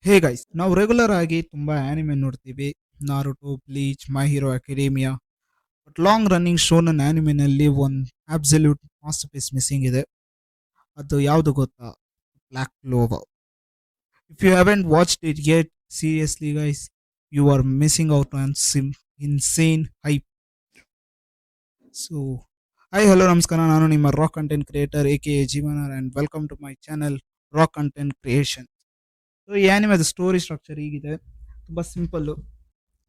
Hey guys, ನಾವು regular ಆಗಿ ತುಂಬಾ ಆನಿಮೆ ನೋಡ್ತೀವಿ. Naruto, Bleach, my hero academia. But long running shonen ಆನಿಮೆನಲ್ಲಿ ಒಂದು ಅಬ್ಸಲ್ಯೂಟ್ ಮಾಸ್ಟರ್ ಪೀಸ್ ಮಿಸ್ಸಿಂಗ್ ಇದೆ. ಅದು ಯಾವುದು ಗೊತ್ತಾ? Black Clover. If you haven't watched it yet, seriously guys, you are missing out on insane hype. So hi, hello, ನಮಸ್ಕಾರ. ನಾನು ನಿಮ್ಮ rock content creator A Jeevana and welcome to my channel rock content creation. So ಈ ಆನಿಮೆದ story structure ಹೀಗಿದೆ. ತುಂಬ simple.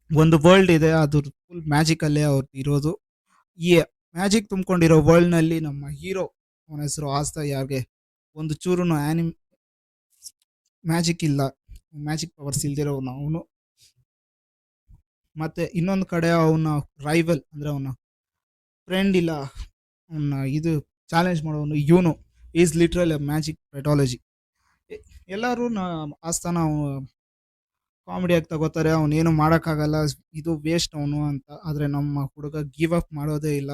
ಒಂದು world ಇದೆ, ಅದು ಫುಲ್ ಮ್ಯಾಜಿಕಲ್ಲೇ ಅವ್ರದ್ದು ಇರೋದು. ಈ ಮ್ಯಾಜಿಕ್ ತುಂಬಿಕೊಂಡಿರೋ ವರ್ಲ್ಡ್ನಲ್ಲಿ ನಮ್ಮ ಹೀರೋ, ಅವನ ಹೆಸರು ಆಸ್ತಾ. ಯಾರಿಗೆ ಒಂದು ಚೂರು ಮ್ಯಾಜಿಕ್ ಇಲ್ಲ, ಮ್ಯಾಜಿಕ್ ಪವರ್ಸ್ ಇಲ್ದಿರೋನು ಅವನು. ಮತ್ತೆ ಇನ್ನೊಂದು ಕಡೆ ಅವನ ರೈವಲ್ ಅಂದರೆ ಅವನ ಫ್ರೆಂಡ್ ಇಲ್ಲ, ಅವನ್ನ ಇದು ಚಾಲೆಂಜ್ ಮಾಡೋನು ಇವನು ಈಸ್ ಲಿಟ್ರಲ್ ಮ್ಯಾಜಿಕ್ ಪೆಟಾಲಜಿ. ಎಲ್ಲರೂ ಆಸ್ಥಾನ ಕಾಮಿಡಿಯಾಗಿ ತಗೋತಾರೆ, ಅವನೇನು ಮಾಡೋಕ್ಕಾಗಲ್ಲ, ಇದು ವೇಸ್ಟ್ ಅವನು ಅಂತ. ಆದರೆ ನಮ್ಮ ಹುಡುಗ ಗಿವ್ ಅಪ್ ಮಾಡೋದೇ ಇಲ್ಲ.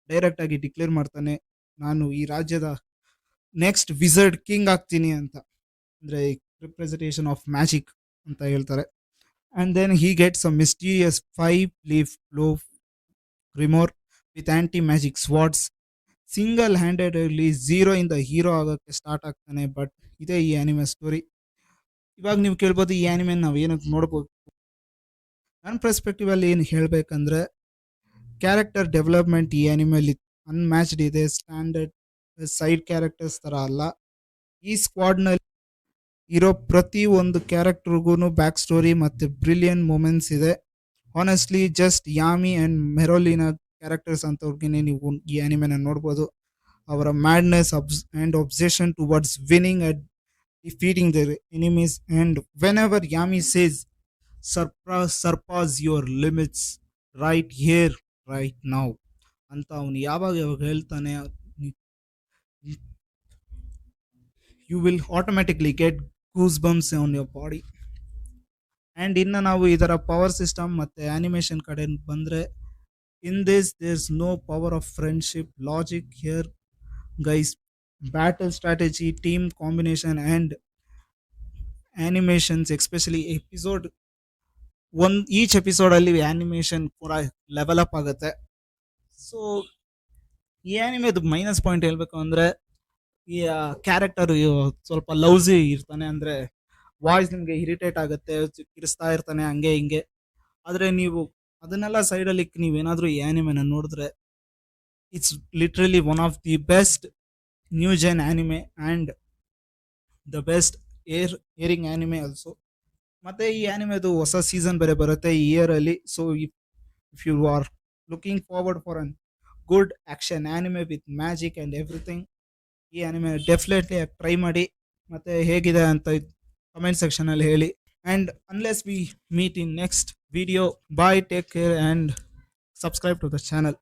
ಡೈರೆಕ್ಟಾಗಿ ಡಿಕ್ಲೇರ್ ಮಾಡ್ತಾನೆ, ನಾನು ಈ ರಾಜ್ಯದ ನೆಕ್ಸ್ಟ್ ವಿಸರ್ಡ್ ಕಿಂಗ್ ಆಗ್ತೀನಿ ಅಂತ. ಅಂದರೆ ರಿಪ್ರೆಸೆಂಟೇಷನ್ ಆಫ್ ಮ್ಯಾಜಿಕ್ ಅಂತ ಹೇಳ್ತಾರೆ. And then he gets a mysterious 5-leaf loaf grimoire with anti magic swords. Single ಹ್ಯಾಂಡೆಡಲ್ಲಿ ಝೀರೋಯಿಂದ ಹೀರೋ ಆಗೋಕ್ಕೆ ಸ್ಟಾರ್ಟ್ ಆಗ್ತಾನೆ. ಬಟ್ ಇದೇ ಈ ಆನಿಮೆ ಸ್ಟೋರಿ. ಇವಾಗ ನೀವು ಕೇಳ್ಬೋದು, ಈ ಆನಿಮೆ ನಾವು ಏನಕ್ಕೆ ನೋಡ್ಬೋದು? ನನ್ನ ಪರ್ಸ್ಪೆಕ್ಟಿವ್ ಅಲ್ಲಿ ಏನು ಹೇಳಬೇಕಂದ್ರೆ, ಕ್ಯಾರೆಕ್ಟರ್ ಡೆವಲಪ್ಮೆಂಟ್ ಈ ಆನಿಮೆಲಿ ಅನ್ಮ್ಯಾಚ್ಡ್ ಇದೆ. ಸ್ಟ್ಯಾಂಡರ್ಡ್ ಸೈಡ್ ಕ್ಯಾರೆಕ್ಟರ್ಸ್ ಥರ ಅಲ್ಲ. ಈ ಸ್ಕ್ವಾಡ್ನಲ್ಲಿ ಇರೋ ಪ್ರತಿ ಒಂದು ಕ್ಯಾರೆಕ್ಟರ್ಗೂ ಬ್ಯಾಕ್ ಸ್ಟೋರಿ ಮತ್ತು ಬ್ರಿಲಿಯಂಟ್ ಮೂಮೆಂಟ್ಸ್ ಇದೆ. ಹಾನೆಸ್ಟ್ಲಿ ಜಸ್ಟ್ ಯಾಮಿ ಆ್ಯಂಡ್ ಮೆರೋಲಿನ ಕ್ಯಾರೆಕ್ಟರ್ಸ್ ಅಂತವ್ರಿಗೆ ನೀವು ಈ ಆನಿಮೆನ ನೋಡ್ಬೋದು. ಅವರ madness and obsession towards winning at defeating their enemies, and whenever Yami says surpass your limits right here right now ಅಂತ ಅವನು ಯಾವಾಗ ಹೇಳ್ತಾನೆ, you will automatically get goose bumps on your body. And ಇನ್ನು ನಾವು ಇದರ ಪವರ್ ಸಿಸ್ಟಮ್ ಮತ್ತು animation ಕಡೆ ಬಂದರೆ, in this there's no power of friendship logic here guys. Battle strategy, team combination and animations, especially episode each ಎಪಿಸೋಡಲ್ಲಿ animation ಕೂಡ level up ಆಗುತ್ತೆ. So ಈ ಆ್ಯನಿಮೆದು ಮೈನಸ್ ಪಾಯಿಂಟ್ ಹೇಳಬೇಕು ಅಂದರೆ, ಈ ಕ್ಯಾರೆಕ್ಟರು ಸ್ವಲ್ಪ ಲವ್ಸಿ ಇರ್ತಾನೆ. ಅಂದರೆ ವಾಯ್ಸ್ ನಿಮಗೆ ಇರಿಟೇಟ್ ಆಗುತ್ತೆ, ಕಿರಿಸ್ತಾ ಇರ್ತಾನೆ ಹಂಗೆ ಹಿಂಗೆ. ಆದರೆ ನೀವು ಅದನ್ನೆಲ್ಲ ಸೈಡಲ್ಲಿ ನೀವೇನಾದರೂ ಈ ಆ್ಯನಿಮೆನ ನೋಡಿದ್ರೆ, it's literally one of the best new gen anime and the best airing anime also. ಮತ್ತು ಈ ಆ್ಯನಿಮೆದು ಹೊಸ ಸೀಸನ್ ಬೇರೆ ಬರುತ್ತೆ ಈ ಇಯರಲ್ಲಿ. So if you are looking forward for an good action anime with magic and everything, ಈ anime definitely try ಮಾಡಿ. ಮತ್ತು ಹೇಗಿದೆ ಅಂತ ಕಮೆಂಟ್ ಸೆಕ್ಷನಲ್ಲಿ ಹೇಳಿ. And unless we meet in next video, bye, take care and subscribe to the channel.